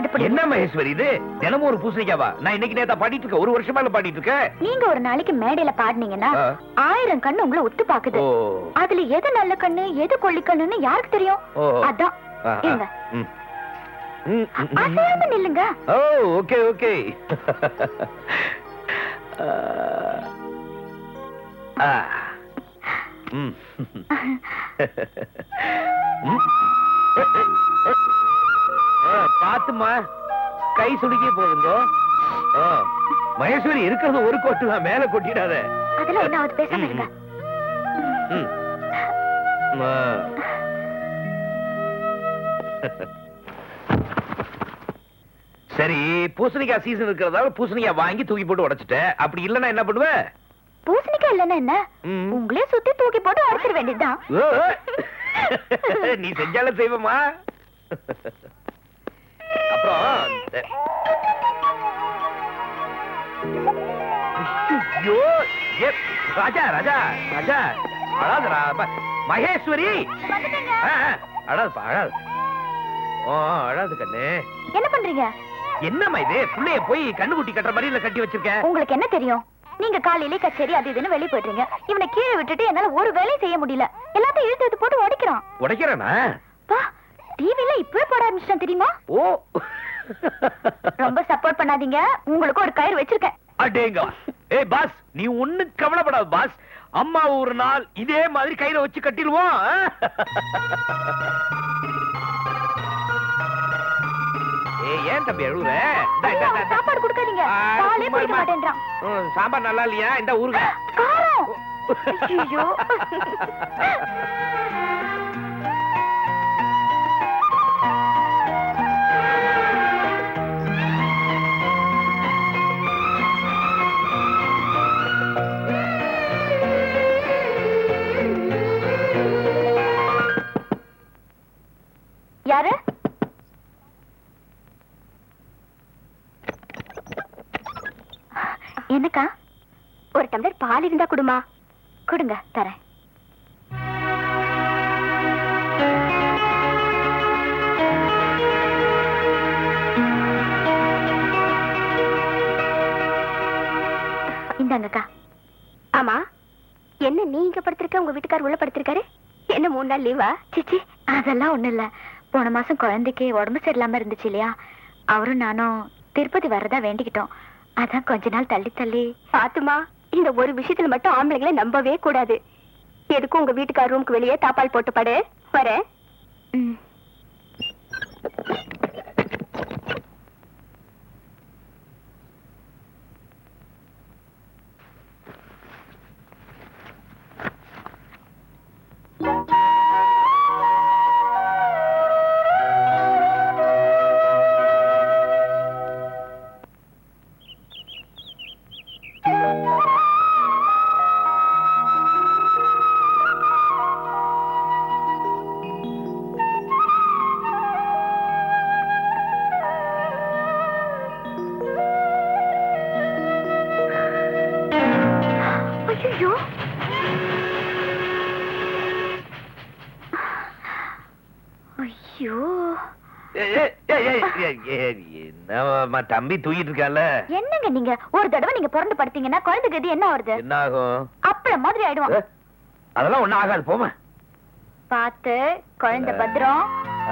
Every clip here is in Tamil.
பாக்கெட் என்ன மகேஸ்வரி இது? தினமும் ஒரு பூசணிக்காவா? நான் இன்னைக்கு நேத்தா பாடிட்டு இருக்கேன். ஒரு வருஷமா பாடிட்டு இருக்கேன். நீங்க ஒரு நாளைக்கு மேடையில பாடுனீங்கன்னா 1000 கண்ணு உங்களை ஒத்து பாக்குது. அதுல எது நல்ல கண்ணு எது கொள்ளி கண்ணுன்னு யாருக்கு தெரியும்? அதான் இருங்க. அசையாம நில்லுங்க. ஓ ஓகே ஓகே. பாத்துமா, கை சுடுக்கி போகுங்க. மகேஸ்வரி இருக்கிறது ஒரு கொட்டு தான், மேல கொட்டிடாத. அதெல்லாம் என்ன ஆகுது, பேசாம இருங்க. சரி, பூசணிக்காய் சீசன் இருக்கிறதால பூசணிக்காய் வாங்கி தூக்கி போட்டு உடைச்சிட்டேன். அப்படி இல்லன்னா என்ன பண்ணுவ? பூசணிக்காய் இல்லன்னா என்ன, உங்களே சுத்தி தூக்கி போட்டு உடைச்சிட வேண்டியதுதான். நீ செஞ்சாலும் செய்வமா? அப்புறம் ராஜா ராஜா ராஜா அழாது மகேஸ்வரி, அழாதுப்பா அழாது. அழாது கண்ணு. என்ன பண்றீங்க? என்னம்மா இது? புள்ளைய போய் கண்ணுக்குட்டி கட்டுற மாதிரி இல்ல கட்டி வச்சிருக்க. உங்களுக்கு என்ன தெரியும்? நீங்க காலையிலே கச்சேரி அது இதுன்னு வெளியே போயிடுறீங்க. இவனை கீழே விட்டுட்டு என்னால ஒரு வேலையும் செய்ய முடியல. எல்லாத்தையும் இழுத்து எடுத்து போட்டு உடைக்கிறான். உடைக்கிறானா? டிவில இப்பவே போட ஆரம்பிச்சிட்டான் தெரியுமா? ஓ, ரொம்ப சப்போர்ட் பண்ணாதீங்க. உங்களுக்கு ஒரு கயிறு வச்சிருக்கேன். அடேங்க. ஏய் பாஸ், நீ ஒண்ணு கவலைப்படாத பாஸ். அம்மா ஒரு நாள் இதே மாதிரி கயிறை வச்சு கட்டிடுவோம். ஏன் தம்பி அழுகுற? சாப்பாடு கொடுக்காதீங்க. பாலே குடிக்க மாட்டேன்றான். சாம்பார் நல்லா இல்லையா? இந்த ஊருக்கு காரம். ஐயோ. யாரு? என்னக்கா, ஒரு டம்ளர் பால் இருந்தா குடுமா. கொடுங்க, தரேன். இந்தாங்கக்கா. ஆமா, என்ன நீ இங்க படுத்திருக்க, உங்க வீட்டுக்காரர் உள்ள படுத்திருக்காரு? என்ன 3 நாள் லீவா? சிச்சி, அதெல்லாம் ஒண்ணும் இல்ல. போன மாசம் குழந்தைக்கு உடம்பு சரியில்லாம இருந்துச்சு இல்லையா, அவரும் நானும் திருப்பதி வர்றதா வேண்டிக்கிட்டோம். அதான் கொஞ்ச நாள் தள்ளி தள்ளி. பாத்துமா, இந்த ஒரு விஷயத்துல மட்டும் ஆம்பளைங்களை நம்பவே கூடாது. எதுக்கும் உங்க வீட்டுக்கார ரூமுக்கு வெளியே தாப்பால் போட்டு படு. வரேன். தம்பி தூங்கிட்டு இருக்கால. என்னங்க நீங்க ஒரு தடவை நீங்க பிறந்து படுத்தீங்கன்னா குழந்தை கதி என்ன ஆகுது? என்ன ஆகும்? அப்பள மாதிரி ஆயிடுவான். அதெல்லாம் ஒண்ணும் ஆகாது, போமா. பாத்து குழந்தை பத்திரம்.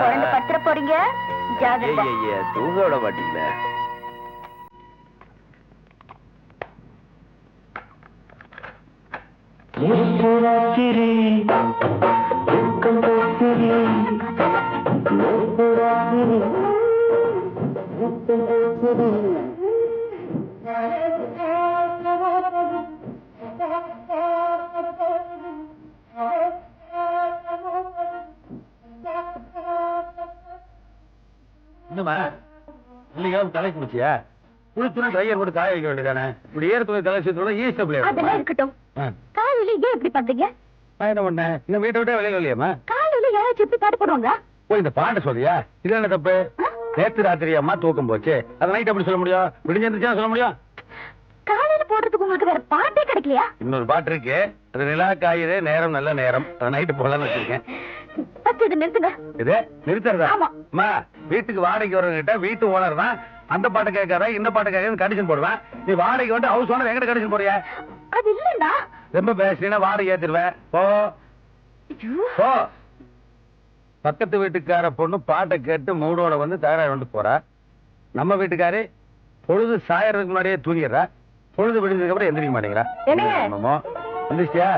குழந்தை பத்திர போறீங்க, ஜாகிரதை. தூங்க விட மாட்டீங்களா? என்னமா இல்லையா, தலை குளிச்சியா? குளிச்சு கையர் போட்டு காய வைக்க வேண்டியதானே? இப்படி ஏற துணி தலை சேர்த்து ஈஸியா. அதெல்லாம் இருக்கட்டும். காலையில ஏன் இப்படி பண்றீங்க? நான் என்ன பண்ணேன்? இன்னும் வீட்டை விட்டே வெளியில இல்லையாமா? காலையில யாராச்சும் எப்படி பாட்டு போடுவாங்க? போய் இந்த பாட்டை சொல்றியா? இது என்ன தப்பு? நேற்று ராத்திரி அம்மா தூக்கம் போச்சு, அதை நைட் அப்படி சொல்ல முடியும்? விடிஞ்சிருந்துச்சா சொல்ல முடியும்? காலையில போடுறதுக்கு உங்களுக்கு வேற பாட்டே கிடைக்கலையா? இன்னொரு பாட்டு இருக்கு, அது நிலா காயுது நேரம் நல்ல நேரம், அதை நைட்டு போலான்னு வச்சிருக்கேன். தயவு செய்து நிறுத்துங்க. இது நிறுத்துறதா? ஆமா. அம்மா, வீட்டுக்கு வாடகைக்கு வரவங்கிட்ட வீட்டு ஓனர் தான் அந்த பாட்டை கேட்காத இந்த பாட்டை கேட்காத கண்டிஷன் போடுவேன். நீ வாடகைக்கு வந்து ஹவுஸ் ஓனர் எங்கிட்ட கண்டிஷன் போறியா? அது இல்லண்ணா. ரொம்ப பேசினா வாடகை ஏத்திடுவேன். போ போ. பக்கத்து வீட்டுக்கார பொண்ணு பாட்டை கேட்டு மூடோட வந்து தயாராக வந்து போறா. நம்ம வீட்டுக்காரி பொழுது சாயறதுக்கு முன்னாடியே தூங்கிடுறா. பொழுது விடுந்ததுக்கு அப்புறம் எந்திரிக்க மாட்டேங்கிறா. என்னங்க? வந்துச்சியா?